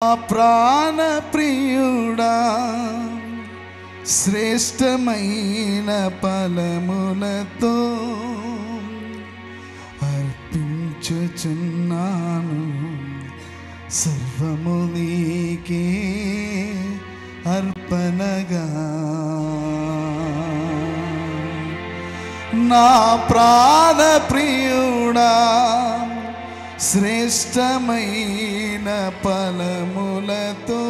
ప్రాణ ప్రియుడా శ్రేష్టమైన ఫలములతో అర్పించుచున్నాను, సర్వము నీకే అర్పణగా. నా ప్రాణ ప్రియుడా శ్రేష్టమైన ఫలములతో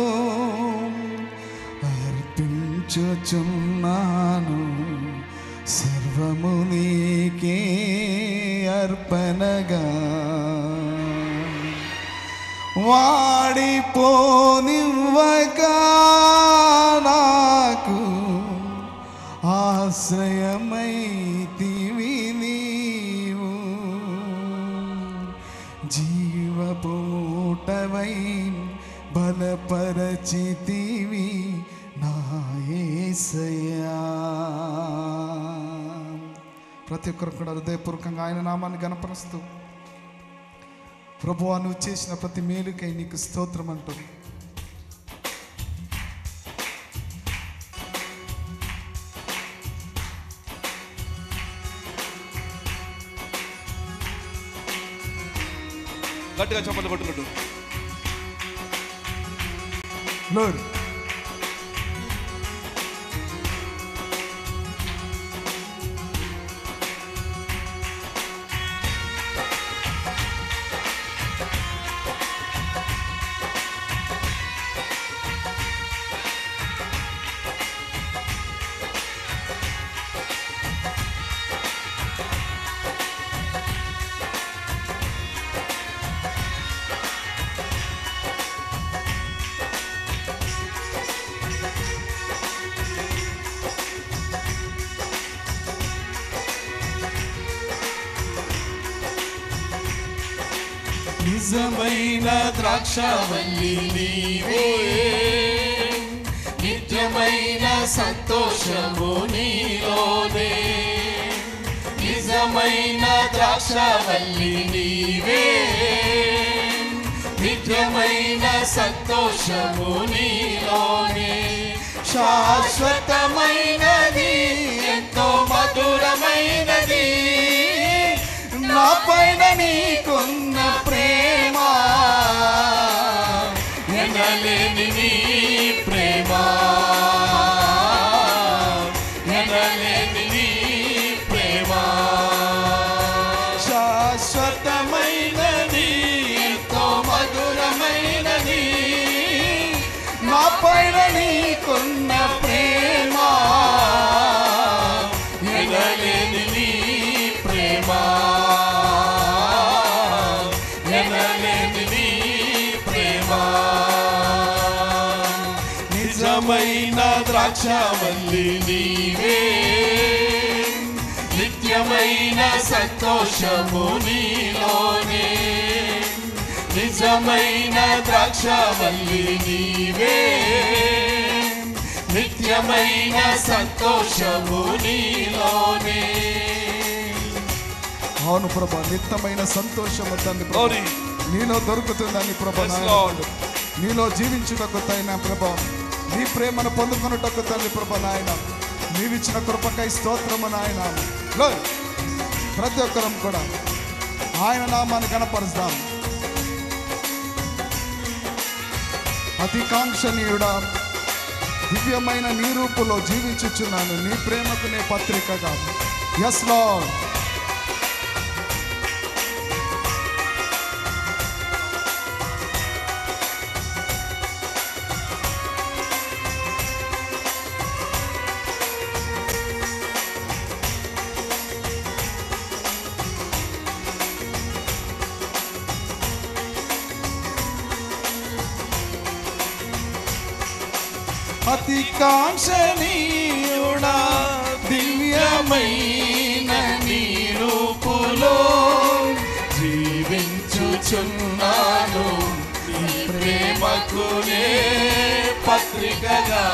అర్పించుచున్నాను, సర్వము నీకే అర్పణగా. వాడిపోనివ్వగా నాకు ఆశ్రయమైతివి నీవు, జీవపూటవై బలపరచితివి నా యేసయ్యా. ప్రతి ఒక్కరు కూడా హృదయపూర్వకంగా ఆయన నామాన్ని గణపరుస్తూ, ప్రభువా నువ్వు చేసిన ప్రతి మేలుకై నీకు స్తోత్రం అంటూ గట్టిగా చప్పట్లు కొట్టుకుంటూ లోడ్ నిజమైన ద్రాక్షవల్లి నీవే, నిత్యమైన సంతోషము నీలోనే. నిజమైన ద్రాక్షవల్లి నీవే, నిత్యమైన సంతోషము నీలోనే. శాశ్వతమైనది ఎంతో మధురమైనది నా పైన నీకున్న ప్రేమ, ఎనలేని నీ ప్రేమ, ఎనలేని నీ ప్రేమ. శాశ్వతమైనది ఎంతో మధురమైనది నా పైన నీకున్న ప్రేమ, ఎనలేని నీ ప్రేమ, ఎనలేని నీ ప్రేమ. నిజమైన ద్రాక్షవల్లి నీవే, నిత్యమైన సంతోషము నీలోనే. నిజమైన ద్రాక్షవల్లి నీవే, నిత్యమైన సంతోషము నీలోనే. అవును ప్రభా, నిత్యమైన సంతోషము తండ్రి నీలో దొరుకుతుందని ప్రభా. నీలో జీవించుటకు తైన ప్రభా, నీ ప్రేమను పొందుకున్నటకు తండ్రి ప్రభా నాయన, నీవిచ్చిన కృపకై స్తోత్రము నాయన. ప్రతి ఒక్కరం కూడా ఆయన నామాన్ని గణపరుస్తాం. అతికాంక్షణీయుడా, దివ్యమైన నీ రూపులో జీవించుచున్నాను, నీ ప్రేమకు నే పత్రికగా. Yes lord. అతికాంక్షణీయుడా, దివ్యమైన నీ రూపులో జీవించుచున్నాను, నీ ప్రేమకు నే పత్రికగా.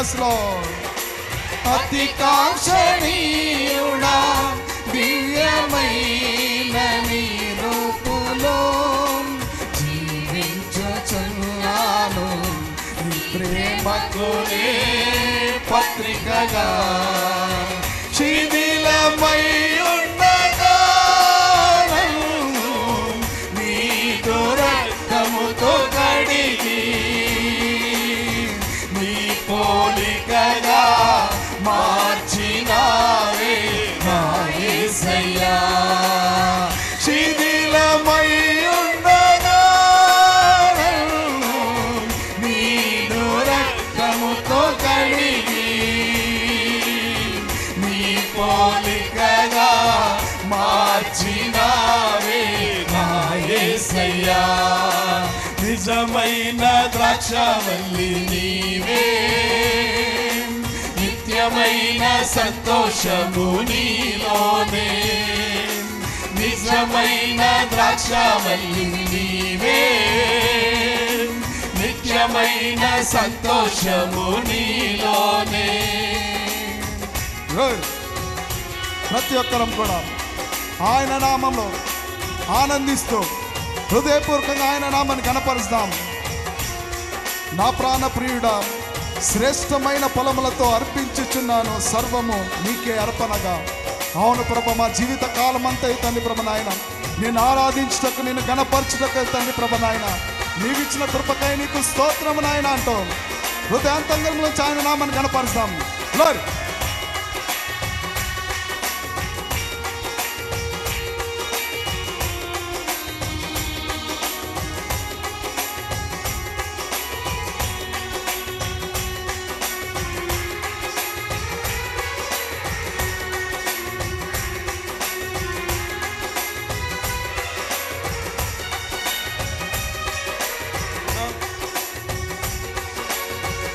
Yes lord. అతికాంక్షణీయుడా, దివ్యమైన నీ ప్రేమకునే పత్రికగా శిథిలమై ఉండగా నీతో రక్తముతో కడిగి నీ పోలికగా మార్చినావే నా యేసయ్యా. శిథిలమై ఉండగా నీదు రక్తముతో కడిగి నీ పోలికగా మార్చినావే నా యేసయ్యా. నిజమైన ద్రాక్షవల్లి నీవే, నిత్యమైన సంతోషము నీలోనే. నిజమైన ద్రాక్షవల్లి నీవే, నిత్యమైన సంతోషము నీలోనే. ప్రతి ఒక్కరం కూడా ఆయన నామంలో ఆనందిస్తూ హృదయపూర్వకంగా ఆయన నామాన్ని కనపరుస్తాం. నా ప్రాణ ప్రియుడా, శ్రేష్టమైన ఫలములతో అర్పించుచున్నాను సర్వము నీకే అర్పణగా. అవును ప్రభ, మా జీవిత కాలం అంతా తండ్రి ప్రభ నాయన నేను ఆరాధించుటకు, నేను గణపరచుటకు తండ్రి ప్రభ నాయన నీవిచ్చిన కృపకై నీకు స్తోత్రము నాయన అంటూ హృదయాంతరంగంలో ఆయన నామాన్ని గణపరుస్తాం. గ్లోరీ.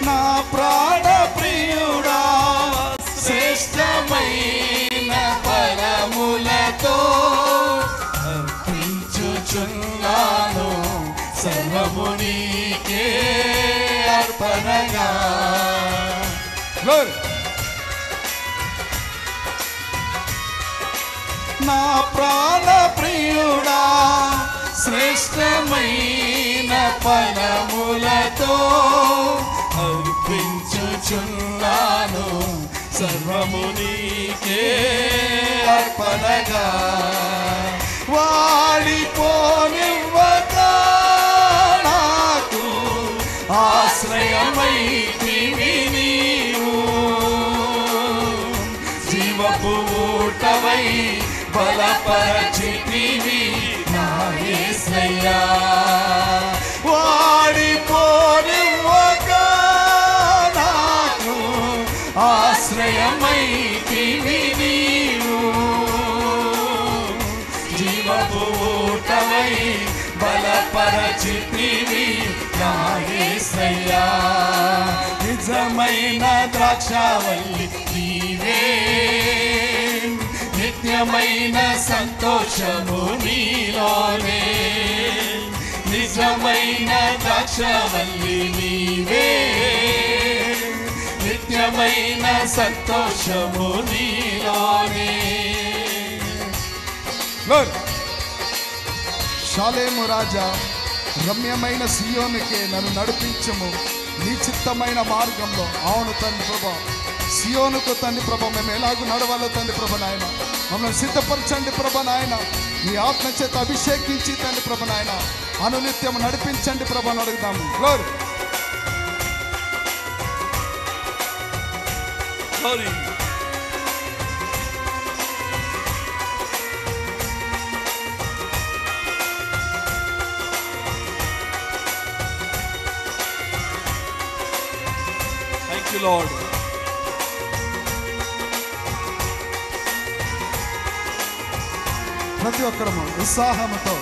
నా ప్రాణ ప్రియుడా, శ్రేష్టమైన ఫలములతో అర్పించుచున్నాను సర్వము నీకే అర్పణగా. నా ప్రాణ ప్రియుడా, శ్రేష్టమైన ఫలములతో అర్పించుచున్నాను సర్వము నీకే అర్పణగా. వాడిపోనివ్వక నాకు ఆశ్రయమైతివి నీవు, జీవపు ఊటవై బలపరచితివి నా యేసయ్యా. వాడిపోనివ్వక నాకు ఆశ్రయమైతివి నీవు, జీవపు ఊటవై బలపరచితివి నా యేసయ్యా. నిజమైన ద్రాక్షవల్లి నీవే, నిత్యమైన సంతోషము నీలోనే. నిజమైన ద్రాక్షవల్లి నీవే, నిత్యమైన సంతోషము నీలోనే. షాలేము రాజా, రమ్యమైన సియోనుకే నన్ను నడిపించము నీ చిత్తమైన మార్గంలో. అవును తండ్రి ప్రభా, సియోనుకు తండ్రి ప్రభ మేము ఎలాగూ నడవాలో తండ్రి ప్రభ నాయన మమ్మల్ని సిద్ధపరచండి ప్రభ నాయన. మీ ఆత్మ చేత అభిషేకించి తండ్రి ప్రభ నాయన అనునిత్యం నడిపించండి ప్రభ అని అడుగుదాము. గ్లోరీ. Thank you, Lord. ప్రతి ఒక్కరము ఉత్సాహముతో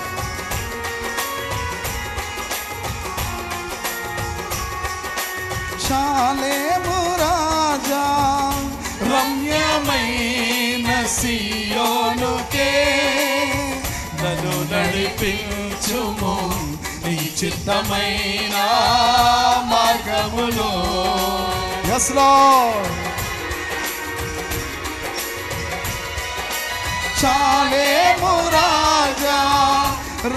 షాలేము రాజా, రమ్యమైన సియోనుకే నన్ను నడిపించుము నీ చిత్తమైన మార్గములో. yes Lord. షాలేము రాజా,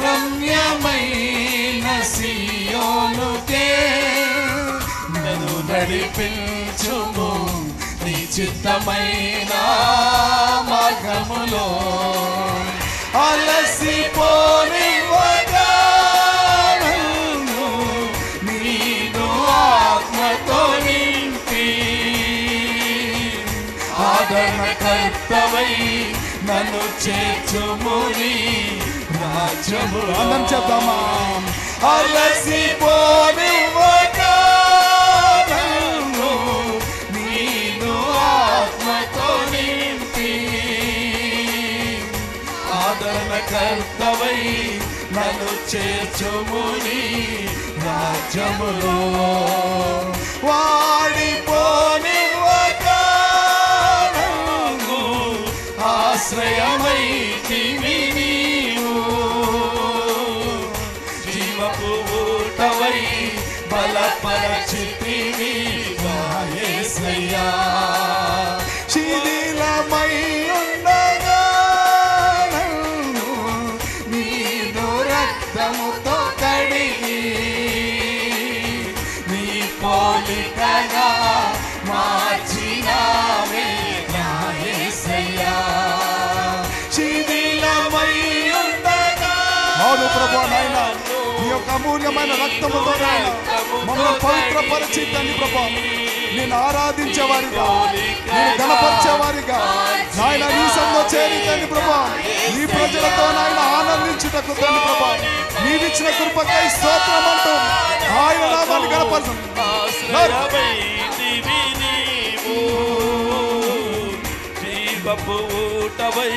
రమ్యమైన సియోనుకే నన్ను నడిపించుము నీ చిత్తమైన మార్గములో అలసిపోనివ్వగా నన్ను నీదు ఆత్మతో నింపి ఆదరణకర్తవై నన్ను చేర్చుము నీ రాజ్యములో. అందరం చెప్తామా? అలసిపోనివ్వగా నన్ను నీదు ఆత్మతో నింపి ఆదరణకర్తవై నన్ను చేర్చుము నీ రాజ్యములో. వాడిపోనివ్వగా నన్ను ఆశ్రయమైతివి నీవు జీవపు ఊటవై బలపరచితివి నా యేసయ్యా. శిథిలమై ఉండగా నన్ను నీదు రక్తముతో కడిగి నీ పోలికగా మార్చినావే నా యేసయ్యా. శిథిలమై ఉండగా అవును ప్రభు నాయన, నీ యొక్క అమూల్యమైన రక్తముతో నాయన మమ్మల్ని పవిత్రపరిచి తండ్రి ప్రభు నేను ఆరాధించేవారిగా, నేను గణపరిచేవారిగా నాయన నీ సంఘంలో చేరి తండ్రి ప్రభు నీ ప్రజలతో నాయన ఆనందించుటకు తండ్రి ప్రభు నీవిచ్చిన కృపకై స్తోత్రం అంటూ ఆయన నామాన్ని గణపరచు. జీవపు ఊటవై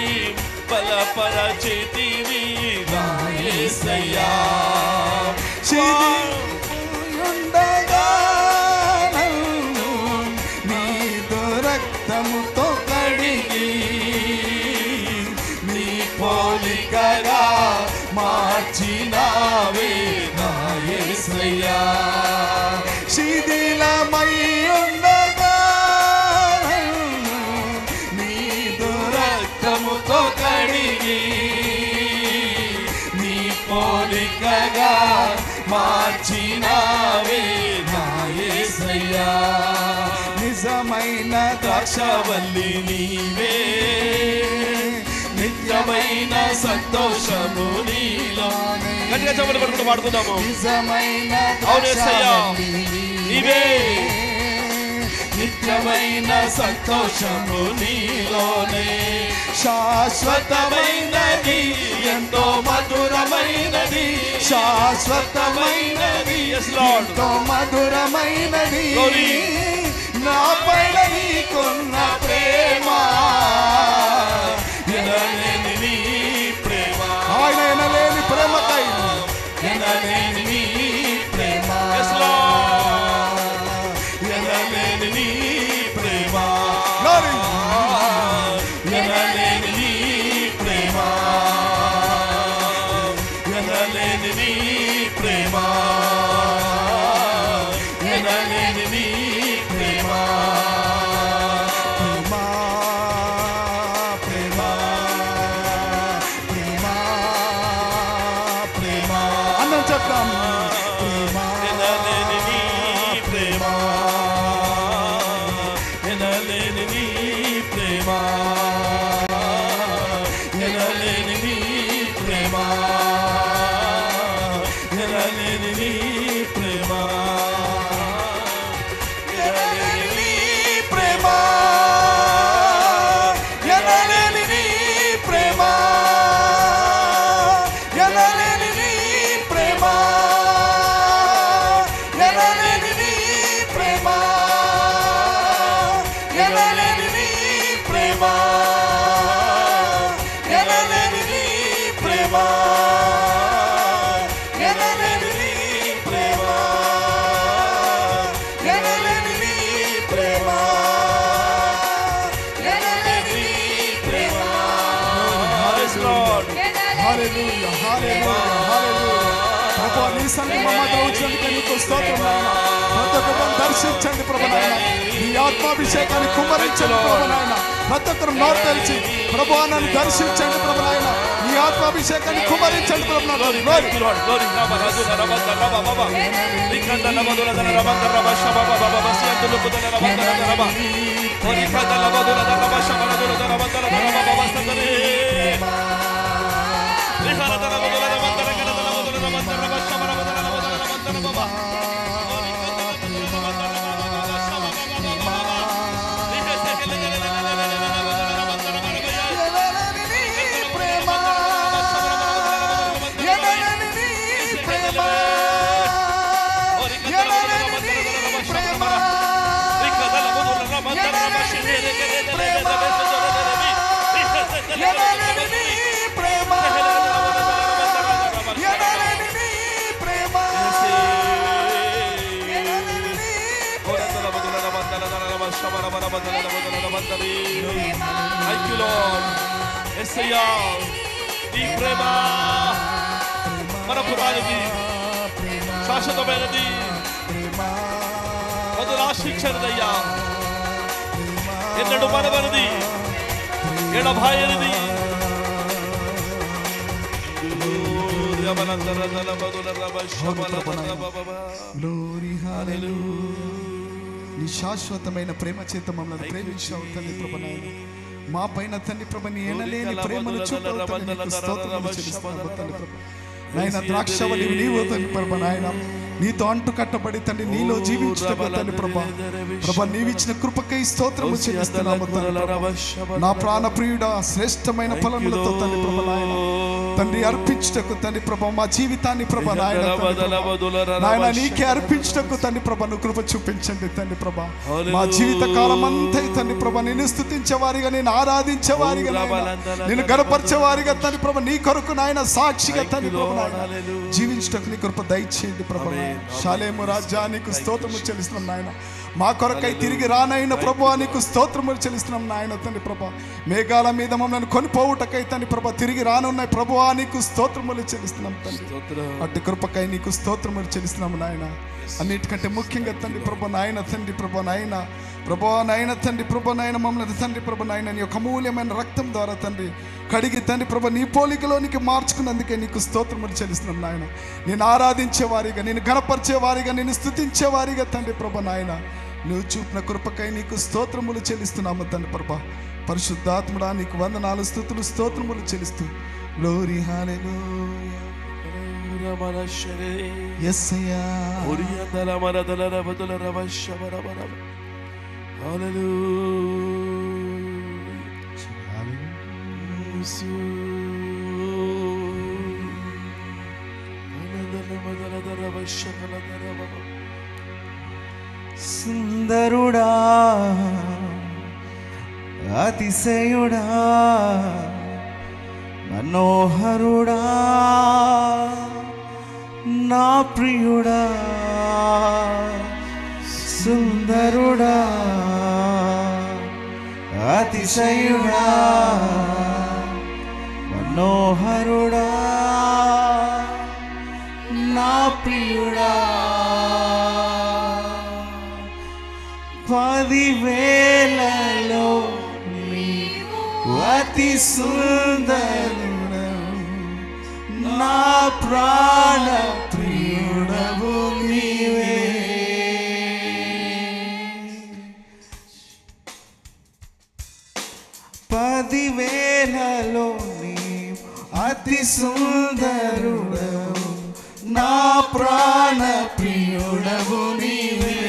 బలపరచితివి నా యేసయ్యా. ఉండగా నన్ను నీదు రక్తముతో కడిగి నీ పోలికగా మార్చినావే నా యేసయ్యా. శిథిలమై ఉండగా నన్ను నీదు రక్తముతో కడిగి నీ పోలికగా మార్చినావే నా యేసయ్యా. నిజమైన ద్రాక్షవల్లి నీవే నిత్యమైన సంతోషము నీలోనే. గట్టిగా చెప్పండి పడుకుంటూ పాడుతున్నాము. నిజమైన అవును యేసయ్యా, నీవే నిత్యమైన సంతోషము నీలోనే. శాశ్వతమైనది ఎంతో మధురమైనది, శాశ్వతమైనది ఎంతో మధురమైనది నా పైన నీకున్న ప్రేమ ఎనలేని నీ ప్రేమ. ఆయన ఎనలేని ప్రేమకై ఎనలేని నీ ప్రేమ ఎనలేని నీ ప్రేమ ఎనలేని నీ ప్రేమ ఎనలేని నీ ప్రేమ ఎనలేని నీ ప్రేమ. ప్రేమ ప్రేమ ప్రేమ ప్రేమ అన్నం చెప్తాం. ప్రేమ ఎనలేని నీ ప్రేమ ఎనలేని నీ ప్రేమ ఎనలేని నీ ప్రేమ ఎనలేని నీ ప్రేమ ఎనలేని నీ ప్రేమ ఎనలేని నీ ప్రేమ ఎనలేని నీ ప్రేమ ఎనలేని నీ ప్రేమ ఎనలేని నీ ప్రేమ ఎనలేని నీ ప్రేమ ఎనలేని నీ ప్రేమ ఎనలేని నీ ప్రేమ ఎనలేని నీ ప్రేమ. హల్లెలూయా హల్లెలూయా హల్లెలూయా. ప్రభువా నీ సన్నిధిలో మా మధ్య వచ్చినందుకు నీకు స్తోత్రం నాయన. ప్రతి ఒక్కరిని దర్శించండి ప్రభు నాయన. నీ ఆత్మాభిషేకాన్ని కుమ్మరించండి ప్రభు నాయన. ప్రతి ఒక్కరు నోరు తెరిచి ప్రభువా నన్ను దర్శించండి ప్రభు నాయన. నీ నీ ఆత్మాభిషేకాన్ని కుమరించండి ప్రభు. Glory, thank you, Lord. Glory. Rabba, Radula, Rabba, Rabba, Baba. Rikanda, Labadula, Rabba, Rabba, Shabba, Baba, Basianto, Lukuda, Rabba, Rabba. Rikanda, Labadula, Rabba, Shabba, Rabba, Rabba, Baba, Sandale. Rikanda, Labadula, Rabba, Rabba, Rabba, Shabba, Rabba, Rabba, Baba. Thank you, Lord. Esaya, ఈ ప్రేమ మన పురాణిది, శాశ్వతమైనది, మొదలు ఆశించనిదయ్యా, ఎన్నడూ మనవనిది, ఎడబాయనిది. నీ శాశ్వతమైన ప్రేమ చేత మమ్మల్ని ప్రేమించావు తండ్రి ప్రభు నాయన. మా పైన తండ్రి ప్రభు నీ ఎనలేని ప్రేమను చూపావు తండ్రి. నీకు స్తోత్రములు చెల్లిస్తున్నాము తండ్రి ప్రభు నాయన. ద్రాక్షవల్లి నీవు తండ్రి ప్రభు నాయన, నీతో అంటు కట్టబడి తండ్రి నీలో జీవించుటకు తండ్రి ప్రభా ప్రభా నీవిచ్చిన కృపకై స్తోత్రము చెల్లిస్తున్నాము తండ్రి. నా ప్రాణ ప్రియుడా, శ్రేష్టమైన ఫలములతో తండ్రి ప్రభు నాయన తండ్రి అర్పించుటకు తండ్రి ప్రభా మా జీవితాన్ని ప్రభా నాయన నాయన నీకే అర్పించుటకు తండ్రి ప్రభా నువ్వు కృప చూపించండి తండ్రి ప్రభా. మా జీవిత కాలం అంతా తండ్రి ప్రభా నిన్ను స్తుతించేవారిగా, నేను ఆరాధించేవారిగా, నేను గణపరిచేవారిగా తండ్రి ప్రభా నీ కొరకు నాయన సాక్షిగా తండ్రి ప్రభా జీవించుటకు నీ కృప దయచేయండి ప్రభా. షాలేము రాజా నీకు స్తోత్రము చెల్లిస్తున్నాం నాయన. మా కొరకై తిరిగి రానైన ప్రభువా నీకు స్తోత్రములు చెల్లిస్తున్నాం నాయన తండ్రి ప్రభా. మేఘాల మీద మమ్మల్ని కొనిపోవుటకై తండ్రి ప్రభా తిరిగి రానున్నాయి ప్రభువా నీకు స్తోత్రములు చెల్లిస్తున్నాం తండ్రి. అట్టి కృపకై నీకు స్తోత్రములు చెల్లిస్తున్నాము నాయన. అన్నిటికంటే ముఖ్యంగా తండ్రి ప్రభా నాయన తండ్రి ప్రభా నాయన ప్రభా నాయన తండ్రి ప్రభా నాయన మమ్మల్ని తండ్రి ప్రభా నాయన నీ యొక్క అమూల్యమైన రక్తం ద్వారా తండ్రి కడిగి తండ్రి ప్రభా నీ పోలికలోనికి మార్చుకున్నందుకే నీకు స్తోత్రములు చెల్లిస్తున్నాం నాయన. నేను ఆరాధించే వారిగా, నేను గణపరిచే వారిగా, నేను స్తుతించే వారిగా తండ్రి ప్రభా నాయన నువ్వు చూపిన కృపకై నీకు స్తోత్రములు చెల్లిస్తున్నాము తండ్రి ప్రభా. పరిశుద్ధాత్ముడా నీకు వందనాలు స్తుతులు స్తోత్రములు చెల్లిస్తూ గ్లోరీ హల్లెలూయా యేసయ్యా ఒరియదల మరదల రబదల రబశబరబర సుందరుడా, అతిశయుడా, మనోహరుడా, నా ప్రియుడా, సుందరుడా, అతిశయుడా, మనోహరుడా, నా ప్రియుడా, 10,000లలో నీవు అతి సుందరుడవు, నా ప్రాణ ప్రియుడవు నీవే. పదివేలలో నీవు అతి సుందరుడవు, నా ప్రాణ ప్రియుడవు నీవే.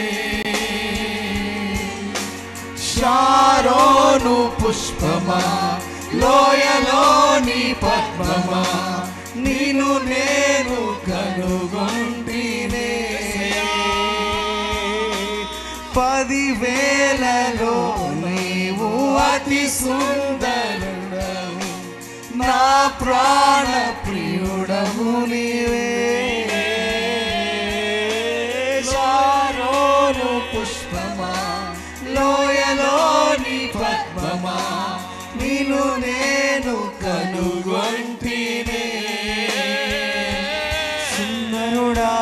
షారోను పుష్పమా, లోయలోని పద్మమా, నిన్ను నేను కనుగొంటినే. 10,000లలో నీవు అతి సుందరుడవు, నా ప్రాణ ప్రియుడవు నీవే. షారోను పుష్పమా, లోయలోని పద్మమా, నిన్ను నేను కనుగొంటినే. సుందరుడా,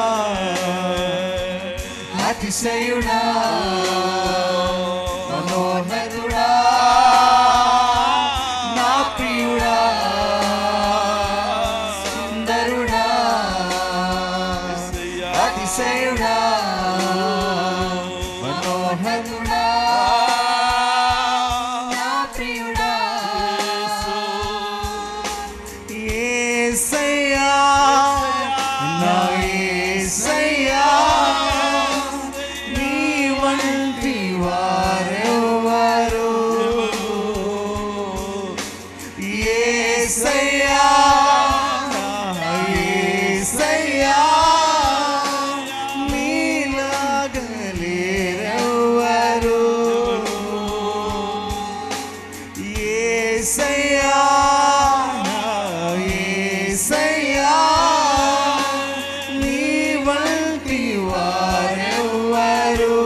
అతిశయుడా, మనోహరుడా, నా ప్రియుడా, అతిశయుడా మనోహరుడా నా ప్రియుడా యేసయ్యా నా యేసయ్యా నీ వంటి వారెవరు యేసయ్యా యేసయ్యా నీలాగా లేరెవరు యేసయ్యా యేసయ్యా నీ వంటి వారెవరు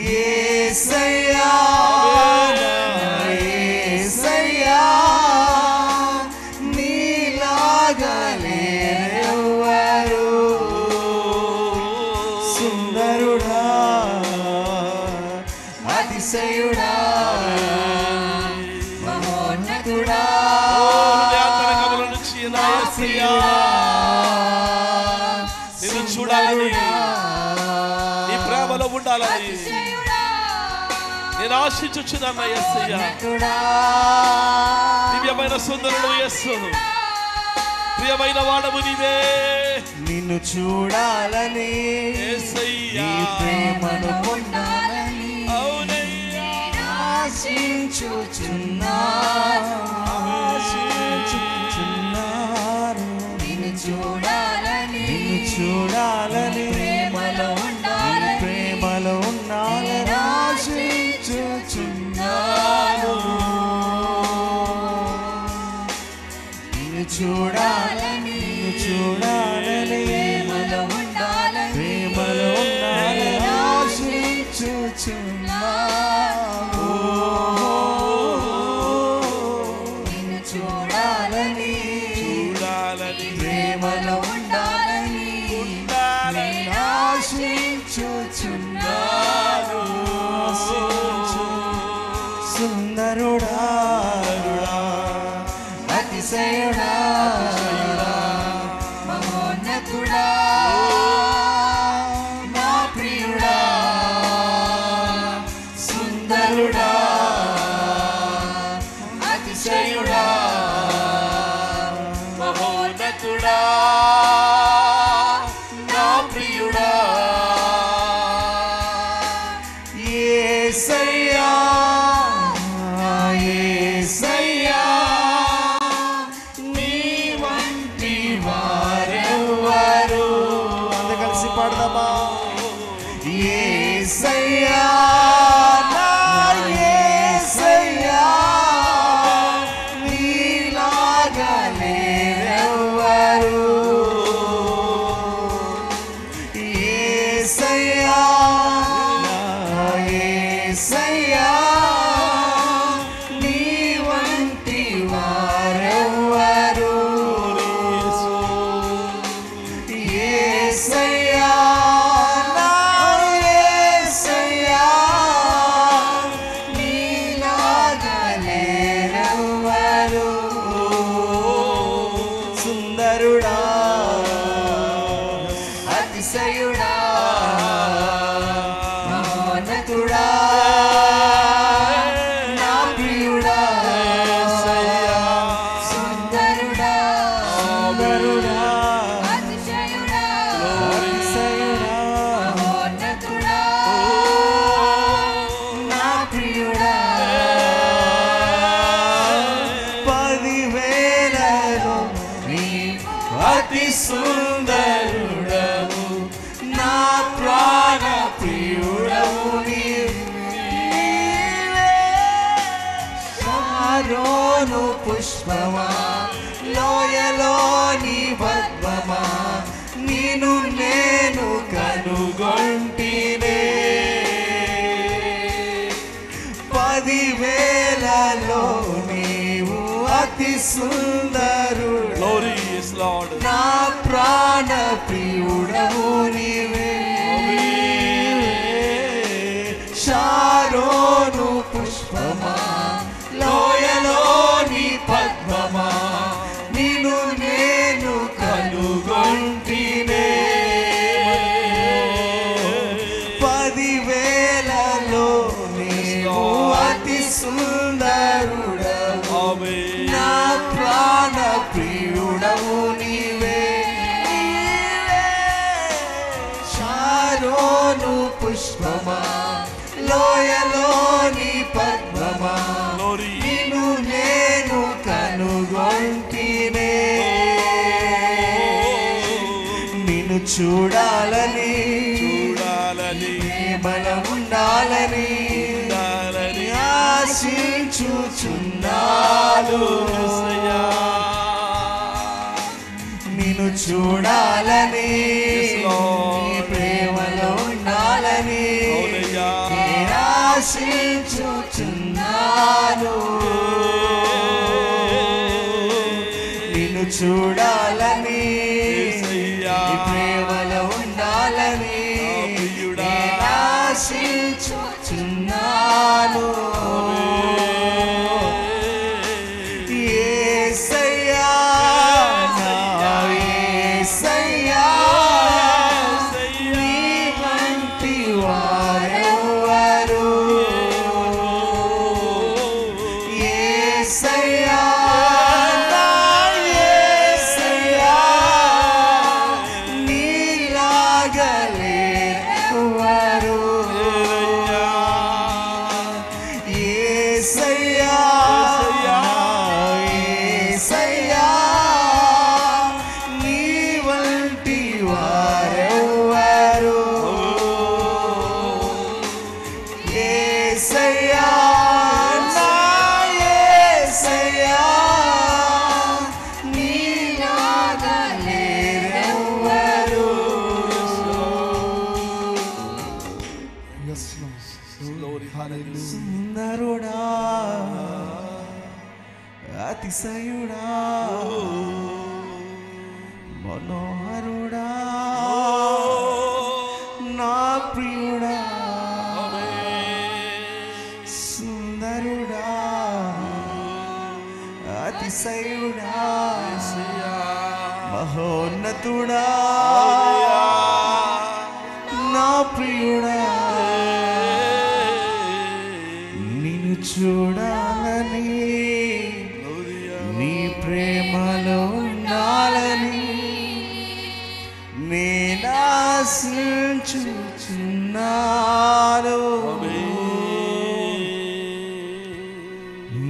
యేసయ్యా యేసయ్యా నీలాగా లేరెవరు సుందరుడా అతిశయుడా మహోన్నతుడా హృదయాంతరంగముల నుంచి నా యేసయ్యా నిన్ను చూడాలని నీ ప్రేమలో ఉండాలని నేను ఆశించుచున్నాను యేసయ్యా దివ్యమైన సుందరుడు యేసు ప్రియమైన వాడవు నీవే నిన్ను చూడాలని యేసయ్యా నీ ప్రేమను పొందాలని అవునయ్యా ఆశించుచున్నాను నిన్ను చూడాలని ప్రేమలో ఉండాలని ఆశించుచున్నాను నిన్ను చూడాలని ప్రేమలో ఉండాలని ఆశించుచున్నాను నిన్ను చూడాలని ప్రేమలో ఉండాలని ఆశించుచున్నాను సుందరుడా అతిశయుడా మహోన్నతుడా నా ప్రియుడా సుందరుడా అతిశయుడా మహోన్నతుడా నా ప్రియుడా యేసయ్యా యేసయ్యా నీ వంటి వారెవరు అందరూ కలిసి పాడదామా యేసయ్యా నా యేసయ్యా నీలాగా లేరెవరు యేసయ్యా యేసయ్యా నీ వంటి వారెవరు యేసయ్యా నా యేసయ్యా నీలాగా లేరెవరు సుందరుడా అతిశయుడా మహోన్నతుడా నా ప్రియుడా సుందరుడా అతిశయుడా మహోన్నతుడా నా ప్రియుడా 10,000లో నీవు అతి సుందరుడవు నా ప్రాణ ప్రియుడవు నీవే షారోను పుష్పమా లోయలోని పద్మమా నిన్ను నేను కనుగొంటినే 10,000లో నీవు అతి సుందరుడు Glorious Lord. నా ప్రాణ ప్రియుడవు నీవే షారోను పుష్పమా లోయలోని పద్మమా నిన్ను నేను కనుగొంటినే చూడాలని చూడాలని ఉండాలని ఆశించుచున్నాను నిన్ను చూడాలని ప్రేమలో ఉండాలని ఆశించుచున్నాను నిన్ను చూడాలని ప్రేమలో ఉండాలని ఆశించుచున్నాను యేసయ్యా నా యేసయ్యా నీ వంటి వారెవరు యేసయ్యా నా యేసయ్యా నీలాగా లేరెవరు యేసయ్యా యేసయ్యా నీ వంటి వారెవరు యేసయ్యా నా యేసయ్యా నీలాగా లేరెవరు Yes, Lord. Hallelujah. సుందరుడా అతిశయుడా మనోహరుడా నా ప్రియుడా సుందరుడా అతిశయుడా మహోన్నతుడా నా ప్రియుడా నిన్ను చూడాలని నీ ప్రేమలో ఉండాలని నేను ఆశించుచున్నాను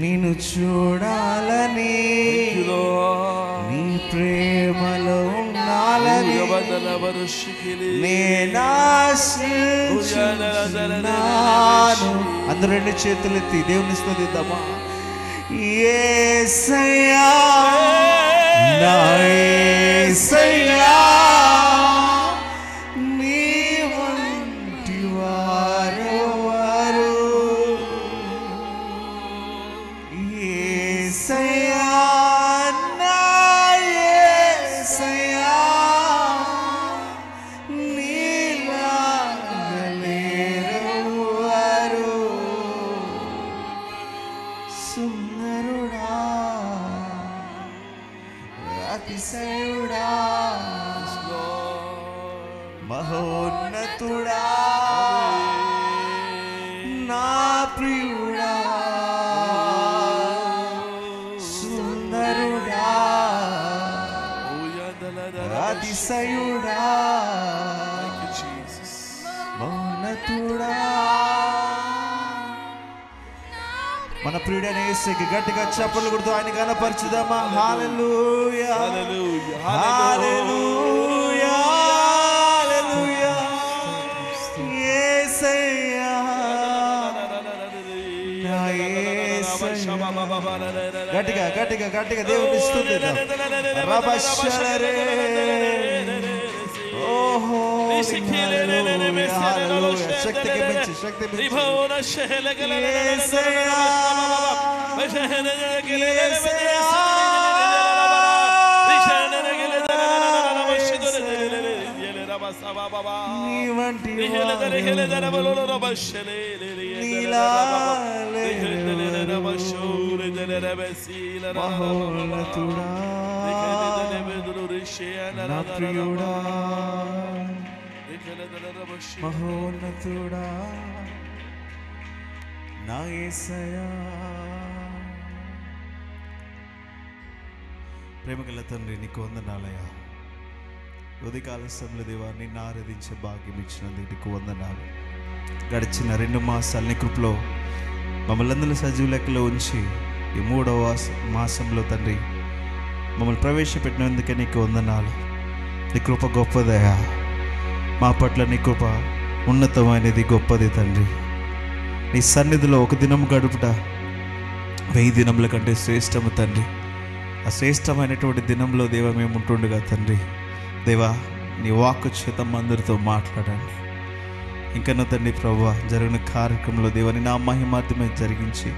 నిన్ను చూడాలని నీ ప్రేమలో ఉండాలని నేను ఆశించుచున్నాను అందరూ రెండు చేతులెత్తి దేవుని స్తుతిద్దామా యేసయ్యా నా యేసయ్యా నీ వంటి వారెవరు యేసయ్యా నా యేసయ్యా నీలాగా లేరెవరు సుందరుడా అతిశయుడా మహోన్నతుడా నా ప్రియుడా సుందరుడా అతిశయుడా మహోన్నతుడా మన ప్రియుడైన యేసుకి గట్టిగా చప్పట్లు కొడుతూ ఆయన కనపరచుదామా హల్లెలూయా హల్లెలూయా హల్లెలూయా యేసయ్యా నా యేసయ్యా గట్టిగా గట్టిగా గట్టిగా దేవుని స్తుతిద్దాం రబషరే ఓహో శక్తికి మించి శక్తి నీ వంటి మహోన్నతుడా నా ప్రియుడా మహోన్నతుడా నా యేసయ్యా ప్రేమగల తండ్రి నీకు వందనాలయ్యా ఉదయకాల సమయంలో దేవా నిన్ను ఆరాధించే భాగ్యం ఇచ్చినందుకు నీకు వందనాలు గడిచిన 2 మాసాలు నీ కృపలో మమ్మల్ని అందరూ సజీవ లెక్కలో ఉంచి ఈ 3వ మాసంలో తండ్రి మమ్మల్ని ప్రవేశపెట్టినందుకే నీకు వందనాలు నీ కృప గొప్పదయా. మా పట్ల నీ కృప ఉన్నతమైనది, గొప్పది తండ్రి. నీ సన్నిధిలో ఒక దినం గడుపుట 1000 దినముల కంటే శ్రేష్టము తండ్రి. ఆ శ్రేష్టమైనటువంటి దినంలో దేవా మేము ఉంటుండగా తండ్రి, దేవా నీ వాక్కు చేత అందరితో మాట్లాడండి. ఇంకనూ తండ్రి ప్రభువా, జరిగిన కార్యక్రమంలో దేవాని నా మహిమార్థమే జరిగించి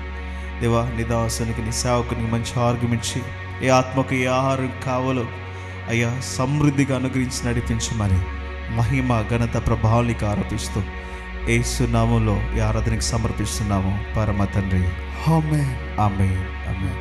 దేవా నీ దాసునికి, నీ సేవకునికి మంచి ఆర్గ్యుమెంట్స్, ఏ ఆత్మకు ఏ ఆహారం కావాలో అయ్యా సమృద్ధిగా అనుగ్రహించి నడిపించమని మహిమ ఘనత ప్రభావానికి ఆరోపిస్తూ యేసు నామములో ఈ ఆరాధనకి సమర్పిస్తున్నాము పరమ తండ్రి. ఆమేన్. ఆమేన్. ఆమేన్.